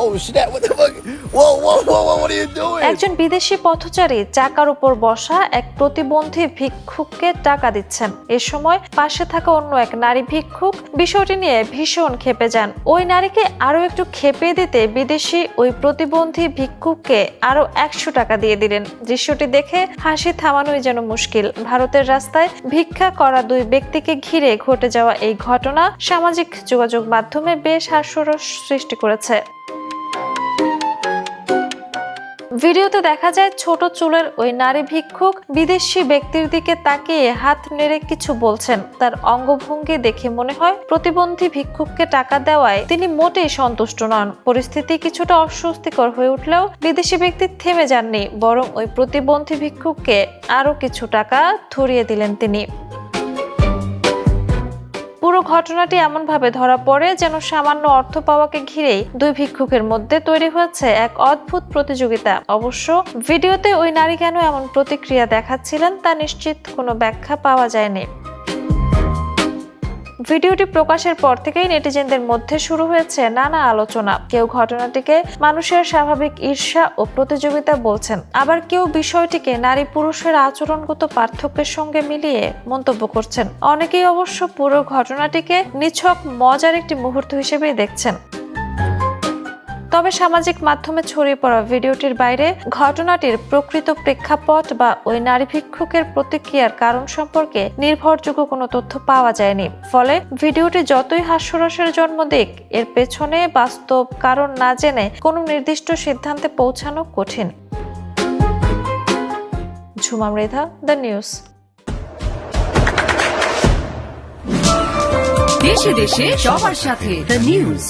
Oh snap! What the fuck? Whoa! What are you doing? একজন বিদেশি পথচারী চাকার উপর বসা এক প্রতিবন্ধী ভিক্ষুককে টাকা দিচ্ছেন। এ সময় পাশে থাকা অন্য এক নারী ভিক্ষুক বিষয়টি নিয়ে ভীষণ ক্ষেপে যান। ওই নারীকে আরো একটু খেপে দিতে বিদেশি ওই প্রতিবন্ধী ভিক্ষুককে আরো 100 টাকা দিয়ে দিলেন। দৃশ্যটি দেখে হাসি থামানোই যেন মুশকিল। ভারতের রাস্তায় ভিক্ষা করা দুই ব্যক্তিকে ঘিরে ঘটে যাওয়া এই ঘটনা সামাজিক যোগাযোগ মাধ্যমে বেশ হাস্যরস সৃষ্টি করেছে। ভিডিওতে দেখা যায় ছোট চুলের ওই নারী ভিক্ষুক বিদেশি ব্যক্তির দিকে তাকিয়ে হাত নেড়ে কিছু বলছেন। তার অঙ্গভঙ্গি দেখে মনে হয় প্রতিবন্ধী ভিক্ষুককে টাকা দেওয়ায় তিনি মোটেই সন্তুষ্ট নন। পরিস্থিতি কিছুটা অস্বস্তিকর হয়ে উঠলেও বিদেশি ব্যক্তি থেমে যাননি, বরং ওই প্রতিবন্ধী ভিক্ষুককে আরো কিছু টাকা ধরিয়ে দিলেন তিনি। পুরো ঘটনাটি এমনভাবে ধরা পড়ে যেন সামান্য অর্থ পাওয়াকে ঘিরেই দুই ভিক্ষুকের মধ্যে তৈরি হয়েছে এক অদ্ভুত প্রতিযোগিতা। অবশ্য ভিডিওতে ওই নারী কেন এমন প্রতিক্রিয়া দেখাচ্ছিলেন তা নিশ্চিত কোনো ব্যাখ্যা পাওয়া যায়নি। ভিডিওটি প্রকাশের পর থেকেই নেটিজেনদের মধ্যে শুরু হয়েছে নানা আলোচনা। কেউ ঘটনাটিকে মানুষের স্বাভাবিক ঈর্ষা ও প্রতিযোগিতা বলছেন, আবার কেউ বিষয়টিকে নারী পুরুষের আচরণগত পার্থক্যের সঙ্গে মিলিয়ে মন্তব্য করছেন। অনেকেই অবশ্য পুরো ঘটনাটিকে নিছক মজার একটি মুহূর্ত হিসেবেই দেখছেন। তবে সামাজিক মাধ্যমে ছড়িয়ে পড়া ভিডিওটির বাইরে ঘটনাটির প্রকৃত প্রেক্ষাপট বা ওই নারী ভিক্ষুকের প্রতিক্রিয়ার কারণ সম্পর্কে নির্ভরযোগ্য কোনো তথ্য পাওয়া যায়নি। ফলে ভিডিওটি যতই হাস্যরসের জন্ম দিক, এর পেছনে বাস্তব কারণ না জেনে কোনো নির্দিষ্ট সিদ্ধান্তে পৌঁছানো কঠিন। Jhuma Mridha, the news. দেশে দেশে সবার সাথে দ্য নিউজ।